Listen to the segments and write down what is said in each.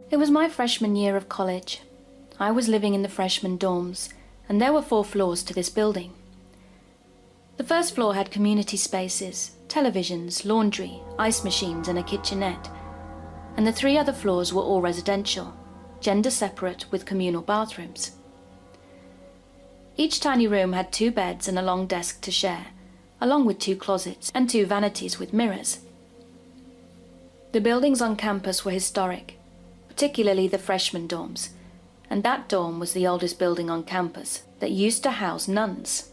It was my freshman year of college. I was living in the freshman dorms, and there were 4 floors to this building. The first floor had community spaces, televisions, laundry, ice machines, and a kitchenette. And the 3 other floors were all residential, gender separate with communal bathrooms. Each tiny room had 2 beds and a long desk to share, along with 2 closets and 2 vanities with mirrors. The buildings on campus were historic, particularly the freshman dorms, and that dorm was the oldest building on campus that used to house nuns.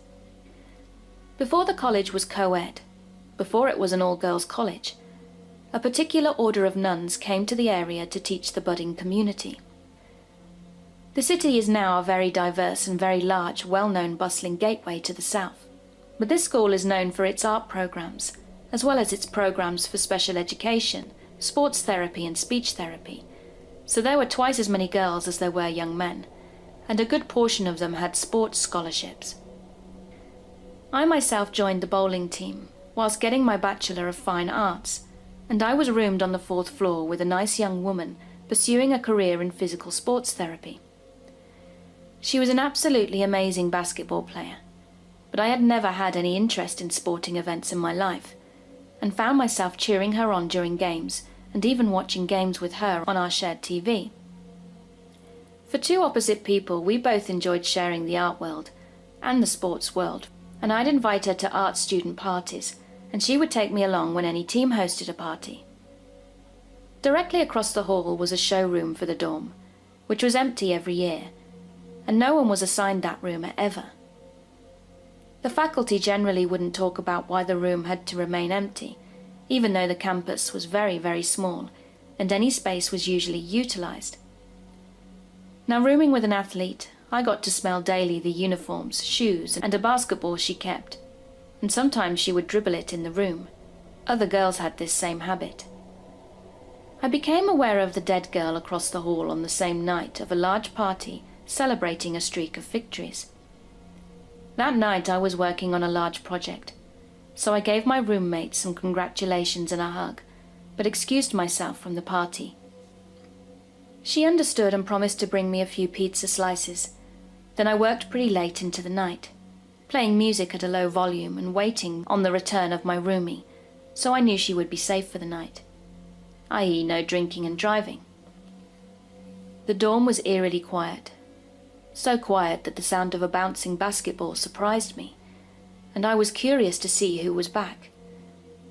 Before the college was co-ed, before it was an all-girls college, a particular order of nuns came to the area to teach the budding community. The city is now a very diverse and very large, well-known bustling gateway to the south, but this school is known for its art programs, as well as its programs for special education, sports therapy and speech therapy, so there were twice as many girls as there were young men, and a good portion of them had sports scholarships. I myself joined the bowling team whilst getting my Bachelor of Fine Arts, and I was roomed on the 4th floor with a nice young woman pursuing a career in physical sports therapy. She was an absolutely amazing basketball player, but I had never had any interest in sporting events in my life, and found myself cheering her on during games and even watching games with her on our shared TV. For 2 opposite people, we both enjoyed sharing the art world and the sports world, and I'd invite her to art student parties, and she would take me along when any team hosted a party. Directly across the hall was a showroom for the dorm, which was empty every year, and no one was assigned that room ever. The faculty generally wouldn't talk about why the room had to remain empty, even though the campus was very, very small, and any space was usually utilized. Now, rooming with an athlete, I got to smell daily the uniforms, shoes, and a basketball she kept, and sometimes she would dribble it in the room. Other girls had this same habit. I became aware of the dead girl across the hall on the same night of a large party celebrating a streak of victories. That night I was working on a large project, so I gave my roommate some congratulations and a hug, but excused myself from the party. She understood and promised to bring me a few pizza slices. Then I worked pretty late into the night, playing music at a low volume and waiting on the return of my roomie, so I knew she would be safe for the night, i.e. no drinking and driving. The dorm was eerily quiet, so quiet that the sound of a bouncing basketball surprised me, and I was curious to see who was back,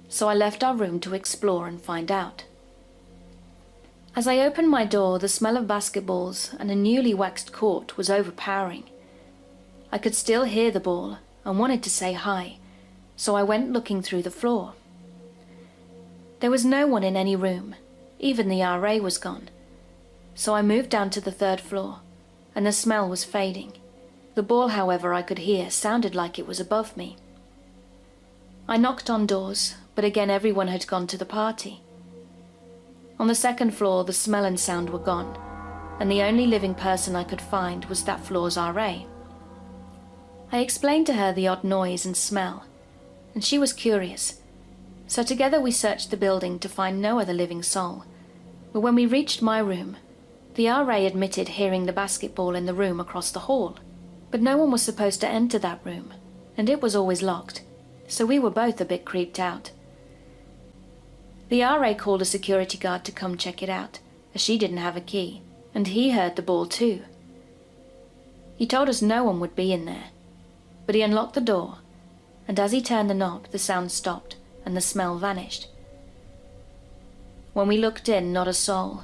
so I left our room to explore and find out. As I opened my door, the smell of basketballs and a newly waxed court was overpowering. I could still hear the ball and wanted to say hi, so I went looking through the floor. There was no one in any room, even the RA was gone, so I moved down to the 3rd floor, and the smell was fading. The ball, however, I could hear sounded like it was above me. I knocked on doors, but again everyone had gone to the party. On the 2nd floor, the smell and sound were gone, and the only living person I could find was that floor's RA. I explained to her the odd noise and smell, and she was curious, so together we searched the building to find no other living soul. But when we reached my room, the RA admitted hearing the basketball in the room across the hall. But no one was supposed to enter that room, and it was always locked, so we were both a bit creeped out. The RA called a security guard to come check it out, as she didn't have a key, and he heard the ball too. He told us no one would be in there, but he unlocked the door, and as he turned the knob, the sound stopped and the smell vanished. When we looked in, not a soul,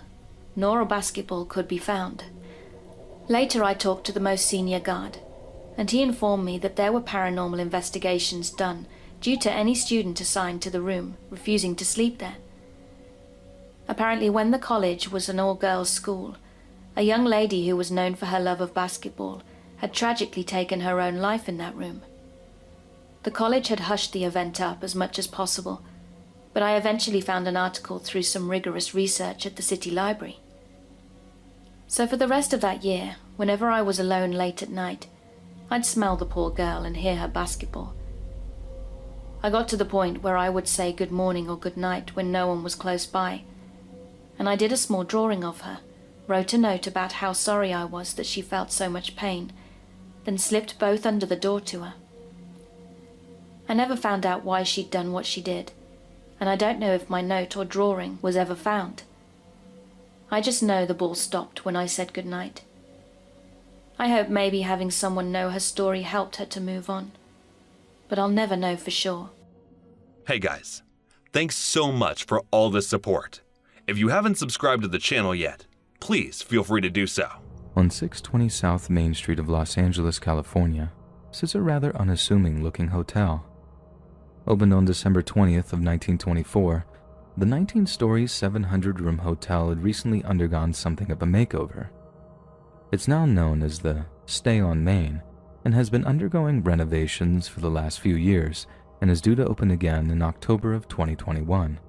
nor a basketball could be found. Later I talked to the most senior guard, and he informed me that there were paranormal investigations done due to any student assigned to the room refusing to sleep there. Apparently, when the college was an all-girls school, a young lady who was known for her love of basketball had tragically taken her own life in that room. The college had hushed the event up as much as possible, but I eventually found an article through some rigorous research at the city library. So for the rest of that year, whenever I was alone late at night, I'd smell the poor girl and hear her basketball. I got to the point where I would say good morning or good night when no one was close by, and I did a small drawing of her, wrote a note about how sorry I was that she felt so much pain, then slipped both under the door to her. I never found out why she'd done what she did, and I don't know if my note or drawing was ever found. I just know the ball stopped when I said goodnight. I hope maybe having someone know her story helped her to move on, but I'll never know for sure. Hey guys, thanks so much for all this support. If you haven't subscribed to the channel yet, please feel free to do so. On 620 South Main Street of Los Angeles, California, sits a rather unassuming-looking hotel. Opened on December 20th of 1924, the 19-story 700-room hotel had recently undergone something of a makeover. It's now known as the Stay on Main and has been undergoing renovations for the last few years and is due to open again in October of 2021.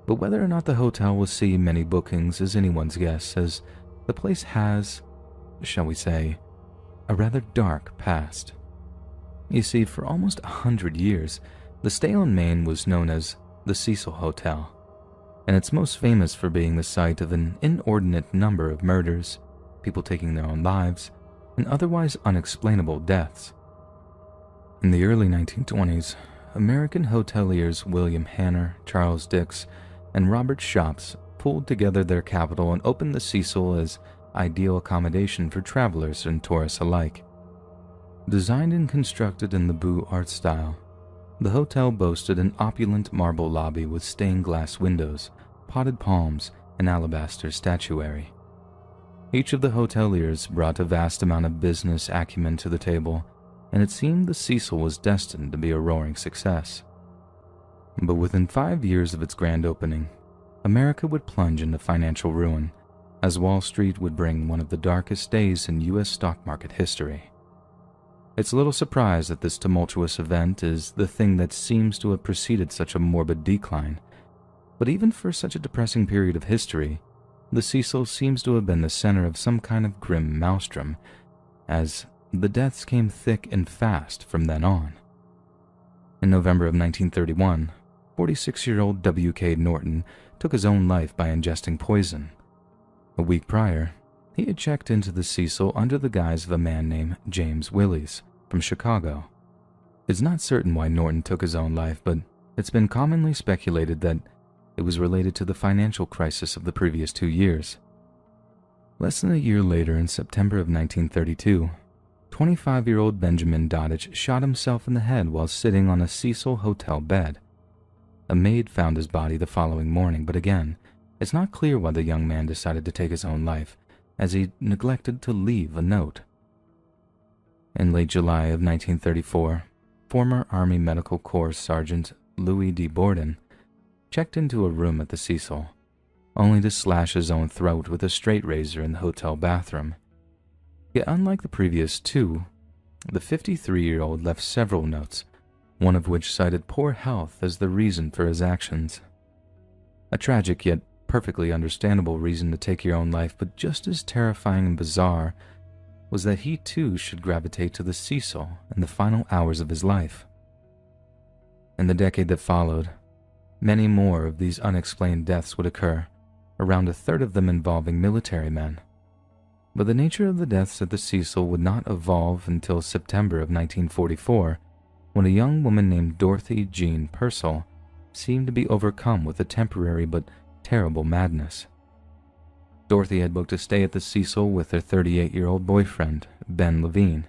But whether or not the hotel will see many bookings is anyone's guess, as the place has, shall we say, a rather dark past. You see, for almost 100 years, the Stay on Main was known as the Cecil Hotel, and it's most famous for being the site of an inordinate number of murders, people taking their own lives, and otherwise unexplainable deaths. In the early 1920s, American hoteliers William Hanner, Charles Dix, and Robert Shops pulled together their capital and opened the Cecil as ideal accommodation for travelers and tourists alike. Designed and constructed in the Beaux Arts style, the hotel boasted an opulent marble lobby with stained glass windows, potted palms, and alabaster statuary. Each of the hoteliers brought a vast amount of business acumen to the table, and it seemed the Cecil was destined to be a roaring success. But within 5 years of its grand opening, America would plunge into financial ruin, as Wall Street would bring one of the darkest days in U.S. stock market history. It's little surprise that this tumultuous event is the thing that seems to have preceded such a morbid decline, but even for such a depressing period of history, the Cecil seems to have been the center of some kind of grim maelstrom, as the deaths came thick and fast from then on. In November of 1931, 46-year-old W.K. Norton took his own life by ingesting poison. A week prior, he had checked into the Cecil under the guise of a man named James Willies from Chicago. It's not certain why Norton took his own life, but it's been commonly speculated that it was related to the financial crisis of the previous 2 years. Less than a year later, in September of 1932, 25-year-old Benjamin Doddich shot himself in the head while sitting on a Cecil hotel bed. A maid found his body the following morning, but again, it's not clear why the young man decided to take his own life, as he neglected to leave a note. In late July of 1934, former Army Medical Corps Sergeant Louis D. Borden checked into a room at the Cecil, only to slash his own throat with a straight razor in the hotel bathroom. Yet unlike the previous two, the 53-year-old left several notes, one of which cited poor health as the reason for his actions. A tragic yet perfectly understandable reason to take your own life, but just as terrifying and bizarre was that he too should gravitate to the Cecil in the final hours of his life. In the decade that followed, many more of these unexplained deaths would occur, around a third of them involving military men. But the nature of the deaths at the Cecil would not evolve until September of 1944, when a young woman named Dorothy Jean Purcell seemed to be overcome with a temporary but terrible madness. Dorothy had booked a stay at the Cecil with her 38-year-old boyfriend, Ben Levine.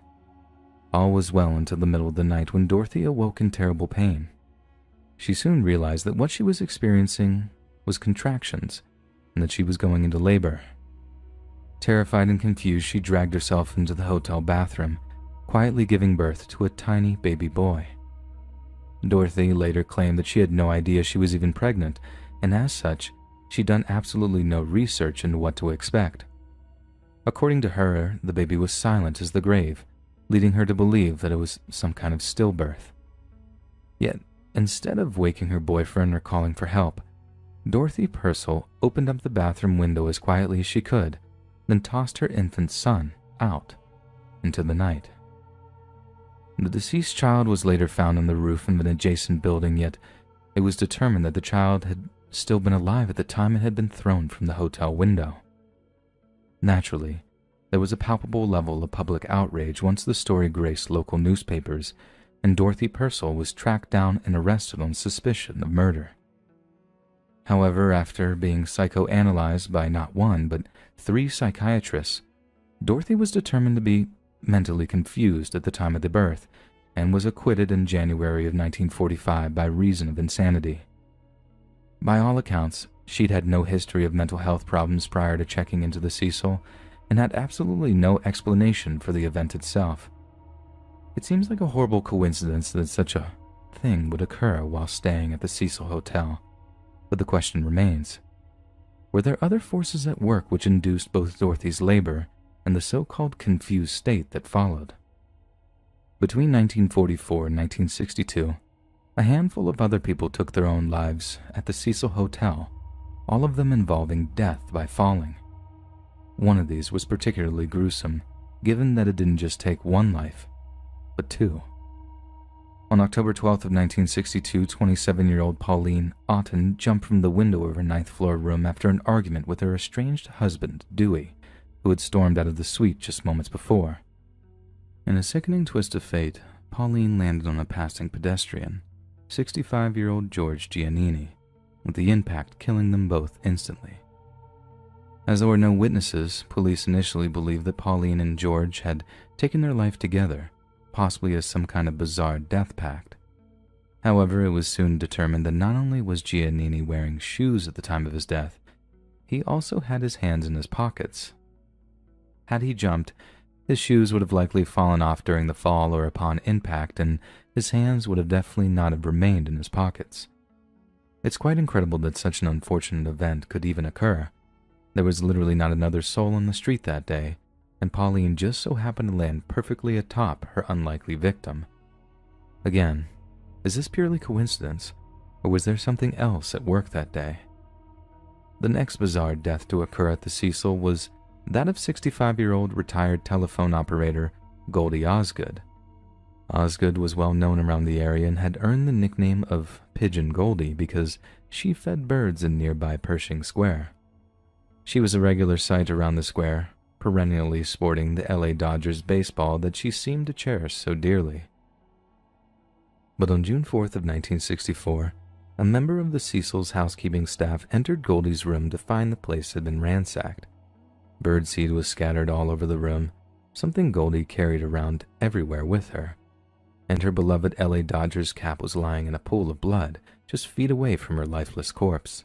All was well until the middle of the night when Dorothy awoke in terrible pain. She soon realized that what she was experiencing was contractions and that she was going into labor. Terrified and confused, she dragged herself into the hotel bathroom, quietly giving birth to a tiny baby boy. Dorothy later claimed that she had no idea she was even pregnant, and as such, she'd done absolutely no research into what to expect. According to her, the baby was silent as the grave, leading her to believe that it was some kind of stillbirth. Yet, instead of waking her boyfriend or calling for help, Dorothy Purcell opened up the bathroom window as quietly as she could, then tossed her infant son out into the night. The deceased child was later found on the roof of an adjacent building, yet it was determined that the child had still been alive at the time it had been thrown from the hotel window. Naturally, there was a palpable level of public outrage once the story graced local newspapers, and Dorothy Purcell was tracked down and arrested on suspicion of murder. However, after being psychoanalyzed by not one, but 3 psychiatrists, Dorothy was determined to be mentally confused at the time of the birth, and was acquitted in January of 1945 by reason of insanity. By all accounts, she'd had no history of mental health problems prior to checking into the Cecil, and had absolutely no explanation for the event itself. It seems like a horrible coincidence that such a thing would occur while staying at the Cecil Hotel, but the question remains, were there other forces at work which induced both Dorothy's labor and the so-called confused state that followed? Between 1944 and 1962, a handful of other people took their own lives at the Cecil Hotel, all of them involving death by falling. One of these was particularly gruesome, given that it didn't just take one life, but 2. On October 12th of 1962, 27-year-old Pauline Otten jumped from the window of her 9th floor room after an argument with her estranged husband, Dewey, who had stormed out of the suite just moments before. In a sickening twist of fate, Pauline landed on a passing pedestrian, 65-year-old George Giannini, with the impact killing them both instantly. As there were no witnesses, police initially believed that Pauline and George had taken their life together, possibly as some kind of bizarre death pact. However, it was soon determined that not only was Giannini wearing shoes at the time of his death, he also had his hands in his pockets. Had he jumped, his shoes would have likely fallen off during the fall or upon impact, and his hands would have definitely not have remained in his pockets. It's quite incredible that such an unfortunate event could even occur. There was literally not another soul on the street that day, and Pauline just so happened to land perfectly atop her unlikely victim. Again, is this purely coincidence, or was there something else at work that day? The next bizarre death to occur at the Cecil was that of 65-year-old retired telephone operator Goldie Osgood. Osgood was well known around the area and had earned the nickname of Pigeon Goldie because she fed birds in nearby Pershing Square. She was a regular sight around the square, perennially sporting the LA Dodgers baseball that she seemed to cherish so dearly. But on June 4th of 1964, a member of the Cecil's housekeeping staff entered Goldie's room to find the place had been ransacked. Birdseed was scattered all over the room, something Goldie carried around everywhere with her, and her beloved LA Dodgers cap was lying in a pool of blood just feet away from her lifeless corpse.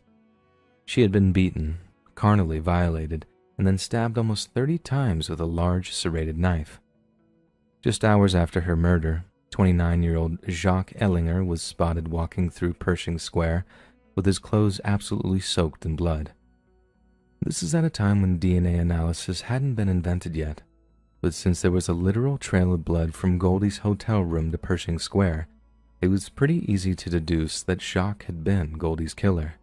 She had been beaten, carnally violated, and then stabbed almost 30 times with a large serrated knife. Just hours after her murder, 29-year-old Jacques Ellinger was spotted walking through Pershing Square with his clothes absolutely soaked in blood. This is at a time when DNA analysis hadn't been invented yet, but since there was a literal trail of blood from Goldie's hotel room to Pershing Square, it was pretty easy to deduce that Jacques had been Goldie's killer.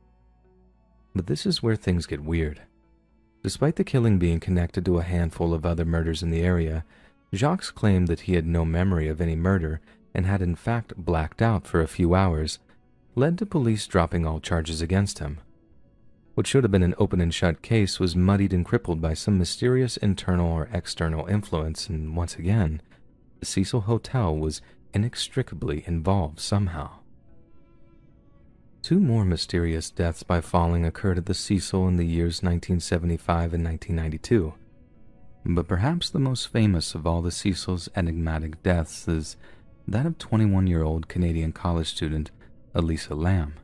But this is where things get weird. Despite the killing being connected to a handful of other murders in the area, Jacques claimed that he had no memory of any murder and had in fact blacked out for a few hours, led to police dropping all charges against him. What should have been an open and shut case was muddied and crippled by some mysterious internal or external influence, and once again, the Cecil Hotel was inextricably involved somehow. 2 more mysterious deaths by falling occurred at the Cecil in the years 1975 and 1992, but perhaps the most famous of all the Cecil's enigmatic deaths is that of 21-year-old Canadian college student Elisa Lam.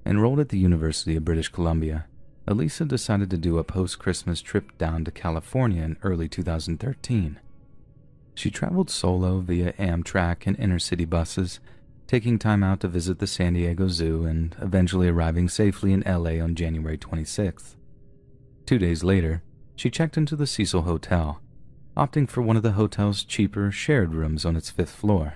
Enrolled at the University of British Columbia, Elisa decided to do a post-Christmas trip down to California in early 2013. She traveled solo via Amtrak and inner-city buses, taking time out to visit the San Diego Zoo and eventually arriving safely in LA on January 26th. 2 days later, she checked into the Cecil Hotel, opting for one of the hotel's cheaper shared rooms on its 5th floor.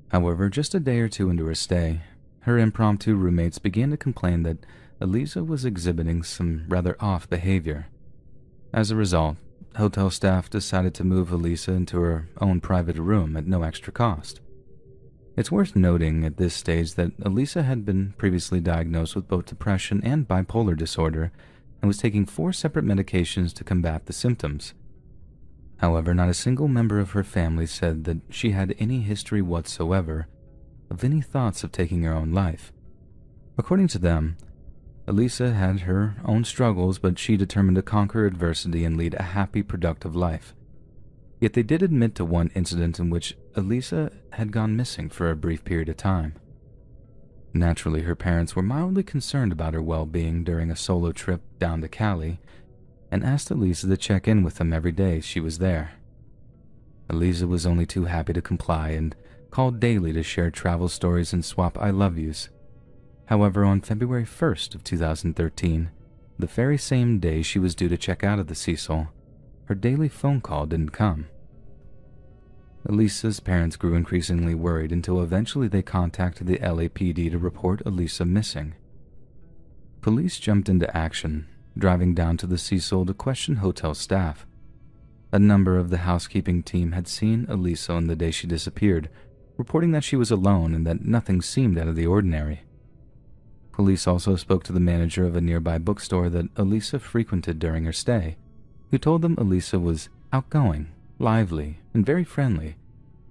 However, just a day or two into her stay, her impromptu roommates began to complain that Elisa was exhibiting some rather off behavior. As a result, hotel staff decided to move Elisa into her own private room at no extra cost. It's worth noting at this stage that Elisa had been previously diagnosed with both depression and bipolar disorder and was taking 4 separate medications to combat the symptoms. However, not a single member of her family said that she had any history whatsoever of any thoughts of taking her own life. According to them, Elisa had her own struggles, but she determined to conquer adversity and lead a happy, productive life. Yet they did admit to one incident in which Elisa had gone missing for a brief period of time. Naturally, her parents were mildly concerned about her well-being during a solo trip down to Cali and asked Elisa to check in with them every day she was there. Elisa was only too happy to comply and called daily to share travel stories and swap I love yous. However, on February 1st of 2013, the very same day she was due to check out of the Cecil, her daily phone call didn't come. Elisa's parents grew increasingly worried until eventually they contacted the LAPD to report Elisa missing. Police jumped into action, driving down to the Cecil to question hotel staff. A number of the housekeeping team had seen Elisa on the day she disappeared, reporting that she was alone and that nothing seemed out of the ordinary. Police also spoke to the manager of a nearby bookstore that Elisa frequented during her stay, who told them Elisa was outgoing, lively, and very friendly,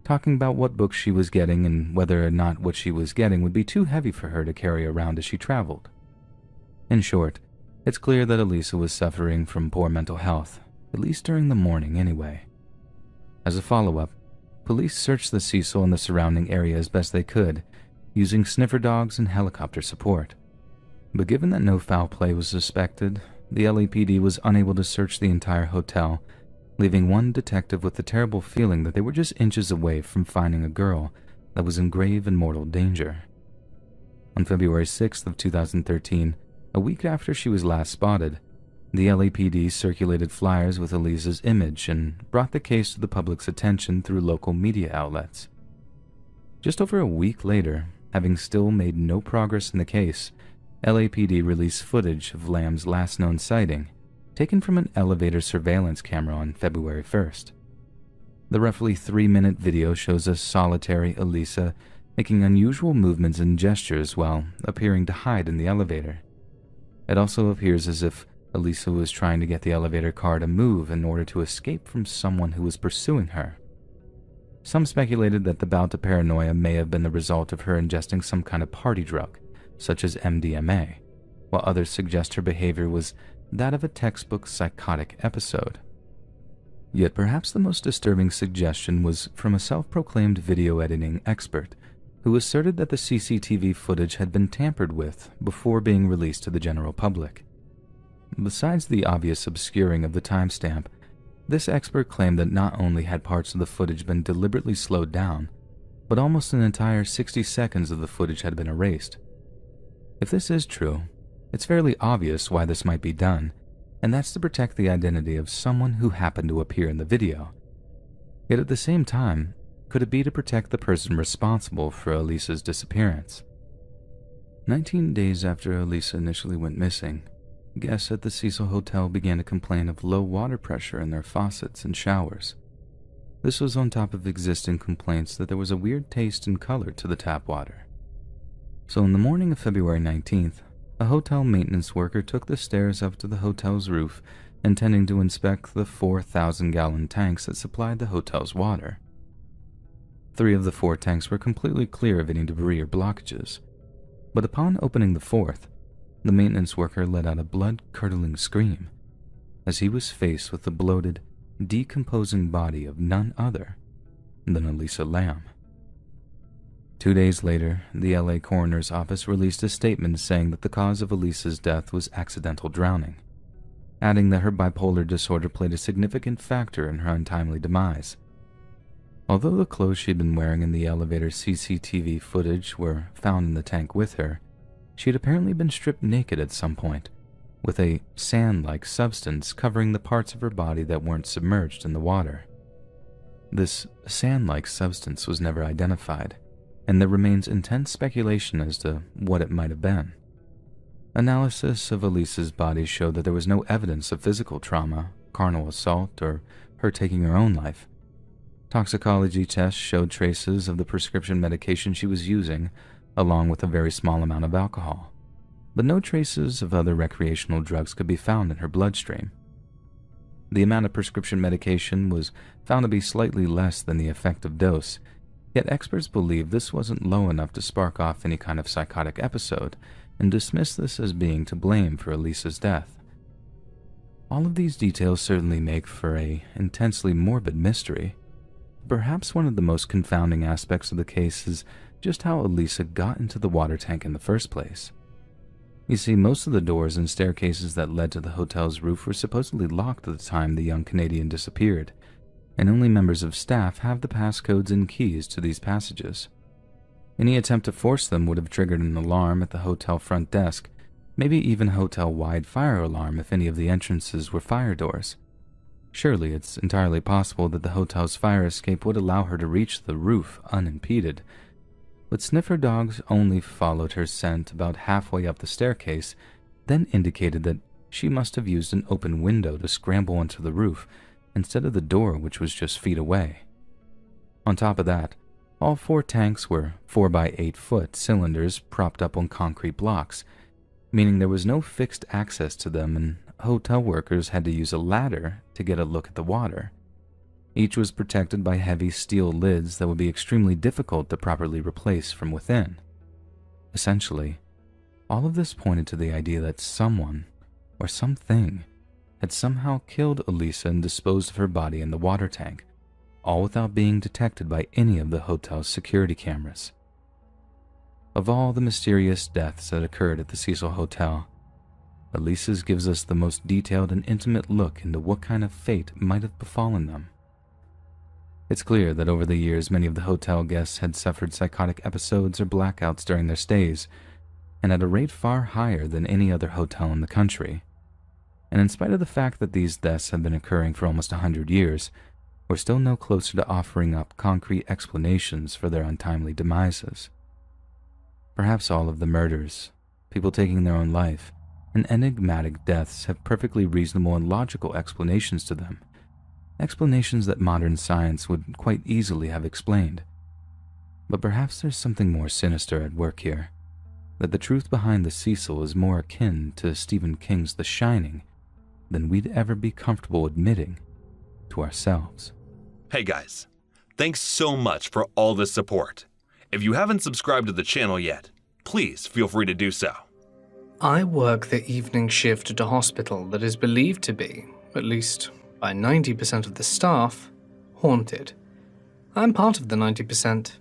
talking about what books she was getting and whether or not what she was getting would be too heavy for her to carry around as she traveled. In short, it's clear that Elisa was suffering from poor mental health, at least during the morning anyway. As a follow-up, police searched the Cecil and the surrounding area as best they could, using sniffer dogs and helicopter support. But given that no foul play was suspected, the LAPD was unable to search the entire hotel, leaving one detective with the terrible feeling that they were just inches away from finding a girl that was in grave and mortal danger. On February 6th of 2013, a week after she was last spotted, the LAPD circulated flyers with Elisa's image and brought the case to the public's attention through local media outlets. Just over a week later, having still made no progress in the case, LAPD released footage of Lamb's last known sighting, taken from an elevator surveillance camera on February 1st. The roughly 3-minute video shows a solitary Elisa making unusual movements and gestures while appearing to hide in the elevator. It also appears as if Elisa was trying to get the elevator car to move in order to escape from someone who was pursuing her. Some speculated that the bout of paranoia may have been the result of her ingesting some kind of party drug, such as MDMA, while others suggest her behavior was that of a textbook psychotic episode. Yet perhaps the most disturbing suggestion was from a self-proclaimed video editing expert who asserted that the CCTV footage had been tampered with before being released to the general public. Besides the obvious obscuring of the timestamp, this expert claimed that not only had parts of the footage been deliberately slowed down, but almost an entire 60 seconds of the footage had been erased. If this is true, it's fairly obvious why this might be done, and that's to protect the identity of someone who happened to appear in the video. Yet at the same time, could it be to protect the person responsible for Elisa's disappearance? 19 days after Elisa initially went missing, guests at the Cecil Hotel began to complain of low water pressure in their faucets and showers. This was on top of existing complaints that there was a weird taste and color to the tap water. So in the morning of February 19th, a hotel maintenance worker took the stairs up to the hotel's roof, intending to inspect the 4,000-gallon tanks that supplied the hotel's water. 3 of the 4 tanks were completely clear of any debris or blockages, but upon opening the 4th, the maintenance worker let out a blood-curdling scream as he was faced with the bloated, decomposing body of none other than Elisa Lam. 2 days later, the LA coroner's office released a statement saying that the cause of Elisa's death was accidental drowning, adding that her bipolar disorder played a significant factor in her untimely demise. Although the clothes she'd been wearing in the elevator CCTV footage were found in the tank with her, she had apparently been stripped naked at some point, with a sand-like substance covering the parts of her body that weren't submerged in the water. This sand-like substance was never identified, and there remains intense speculation as to what it might have been. Analysis of Elisa's body showed that there was no evidence of physical trauma, carnal assault, or her taking her own life. Toxicology tests showed traces of the prescription medication she was using, along with a very small amount of alcohol. but no traces of other recreational drugs could be found in her bloodstream. The amount of prescription medication was found to be slightly less than the effective dose, yet experts believe this wasn't low enough to spark off any kind of psychotic episode and dismiss this as being to blame for Elisa's death. All of these details certainly make for an intensely morbid mystery. Perhaps one of the most confounding aspects of the case is just how Elisa got into the water tank in the first place. You see, most of the doors and staircases that led to the hotel's roof were supposedly locked at the time the young Canadian disappeared, and only members of staff have the passcodes and keys to these passages. Any attempt to force them would have triggered an alarm at the hotel front desk, maybe even a hotel-wide fire alarm if any of the entrances were fire doors. Surely it's entirely possible that the hotel's fire escape would allow her to reach the roof unimpeded, but sniffer dogs only followed her scent about halfway up the staircase, then indicated that she must have used an open window to scramble onto the roof instead of the door, which was just feet away. On top of that, all 4 tanks were 4-by-8-foot cylinders propped up on concrete blocks, meaning there was no fixed access to them and hotel workers had to use a ladder to get a look at the water. Each was protected by heavy steel lids that would be extremely difficult to properly replace from within. Essentially, all of this pointed to the idea that someone, or something, had somehow killed Elisa and disposed of her body in the water tank, all without being detected by any of the hotel's security cameras. Of all the mysterious deaths that occurred at the Cecil Hotel, Elisa's gives us the most detailed and intimate look into what kind of fate might have befallen them. It's clear that over the years many of the hotel guests had suffered psychotic episodes or blackouts during their stays, and at a rate far higher than any other hotel in the country. And in spite of the fact that these deaths have been occurring for almost 100 years, we're still no closer to offering up concrete explanations for their untimely demises. Perhaps all of the murders, people taking their own life, and enigmatic deaths have perfectly reasonable and logical explanations to them. Explanations that modern science would quite easily have explained. But perhaps there's something more sinister at work here, that the truth behind the Cecil is more akin to Stephen King's The Shining than we'd ever be comfortable admitting to ourselves. Hey guys, thanks so much for all this support. If you haven't subscribed to the channel yet, please feel free to do so. I work the evening shift at a hospital that is believed to be, at least by 90% of the staff, haunted. I'm part of the 90%.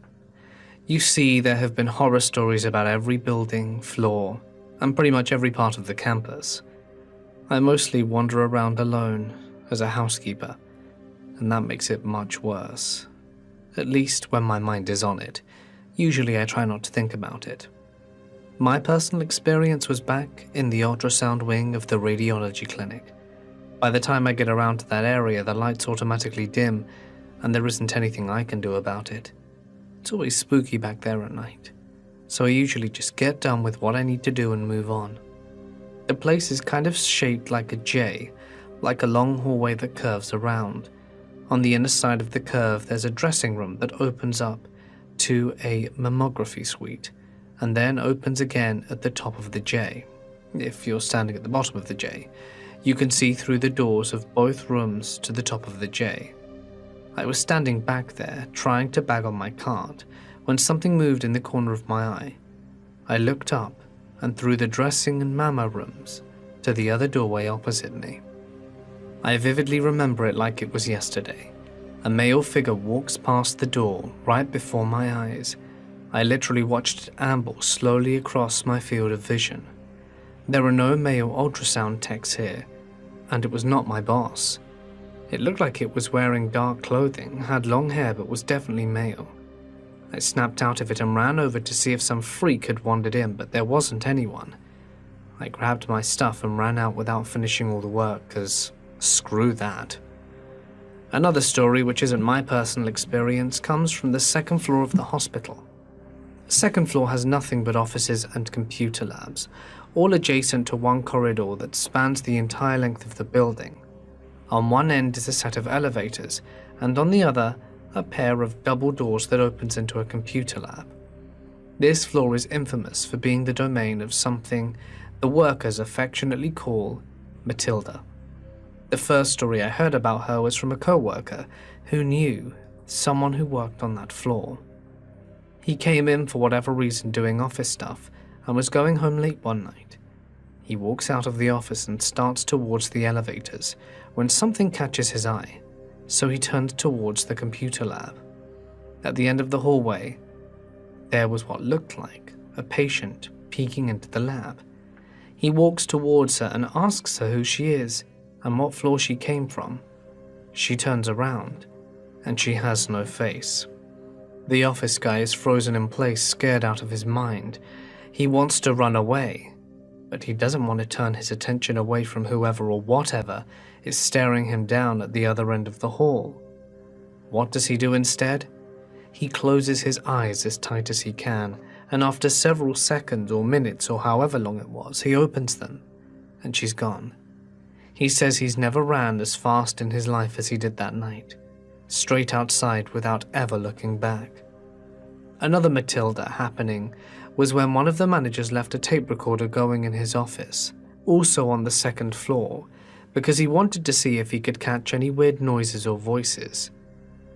You see, there have been horror stories about every building, floor, and pretty much every part of the campus. I mostly wander around alone as a housekeeper, and that makes it much worse. At least when my mind is on it. Usually I try not to think about it. My personal experience was back in the ultrasound wing of the radiology clinic. By the time I get around to that area, the lights automatically dim, and there isn't anything I can do about it. It's always spooky back there at night, so I usually just get done with what I need to do and move on. The place is kind of shaped like a J, like a long hallway that curves around. On the inner side of the curve, there's a dressing room that opens up to a mammography suite, and then opens again at the top of the J. If you're standing at the bottom of the J, you can see through the doors of both rooms to the top of the J. I was standing back there, trying to bag on my cart, when something moved in the corner of my eye. I looked up, and through the dressing and mamma rooms, to the other doorway opposite me. I vividly remember it like it was yesterday. A male figure walks past the door right before my eyes. I literally watched it amble slowly across my field of vision. There are no male ultrasound techs here, and it was not my boss. It looked like it was wearing dark clothing, had long hair, but was definitely male. I snapped out of it and ran over to see if some freak had wandered in, but there wasn't anyone. I grabbed my stuff and ran out without finishing all the work, 'cause screw that. Another story, which isn't my personal experience, comes from the second floor of the hospital. The second floor has nothing but offices and computer labs, all adjacent to one corridor that spans the entire length of the building. On one end is a set of elevators, and on the other, a pair of double doors that opens into a computer lab. This floor is infamous for being the domain of something the workers affectionately call Matilda. The first story I heard about her was from a co-worker who knew someone who worked on that floor. He came in for whatever reason doing office stuff and was going home late one night. He walks out of the office and starts towards the elevators when something catches his eye, so he turns towards the computer lab. At the end of the hallway, there was what looked like a patient peeking into the lab. He walks towards her and asks her who she is and what floor she came from. She turns around, and she has no face. The office guy is frozen in place, scared out of his mind. He wants to run away, but he doesn't want to turn his attention away from whoever or whatever is staring him down at the other end of the hall. What does he do instead? He closes his eyes as tight as he can, and after several seconds or minutes or however long it was, he opens them, and she's gone. He says he's never ran as fast in his life as he did that night, straight outside without ever looking back. Another Matilda happening was when one of the managers left a tape recorder going in his office, also on the second floor, because he wanted to see if he could catch any weird noises or voices.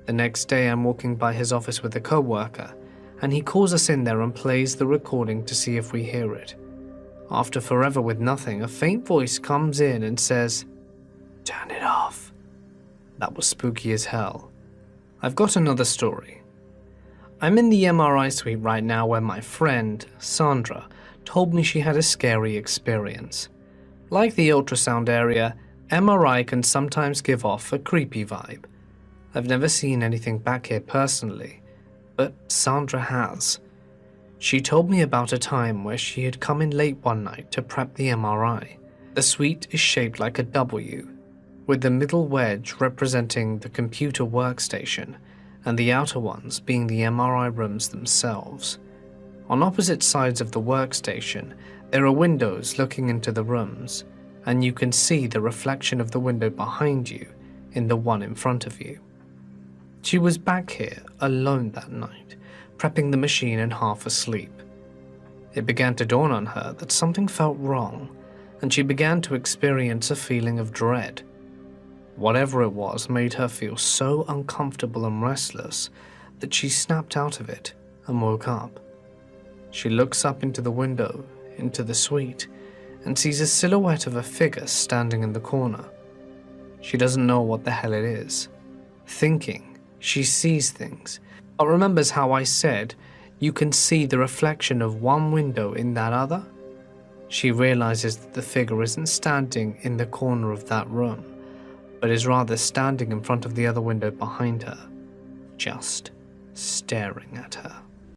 The next day I'm walking by his office with a co-worker, and he calls us in there and plays the recording to see if we hear it. After forever with nothing, a faint voice comes in and says, "Turn it off." That was spooky as hell. I've got another story. I'm in the MRI suite right now where my friend, Sandra, told me she had a scary experience. Like the ultrasound area, MRI can sometimes give off a creepy vibe. I've never seen anything back here personally, but Sandra has. She told me about a time where she had come in late one night to prep the MRI. The suite is shaped like a W, with the middle wedge representing the computer workstation and the outer ones being the MRI rooms themselves. On opposite sides of the workstation, there are windows looking into the rooms, and you can see the reflection of the window behind you in the one in front of you. She was back here alone that night, prepping the machine and half asleep. It began to dawn on her that something felt wrong, and she began to experience a feeling of dread. Whatever it was made her feel so uncomfortable and restless that she snapped out of it and woke up. She looks up into the window, into the suite, and sees a silhouette of a figure standing in the corner. She doesn't know what the hell it is. Thinking, she sees things, but remembers how I said you can see the reflection of one window in that other? She realizes that the figure isn't standing in the corner of that room, but is rather standing in front of the other window behind her, just staring at her.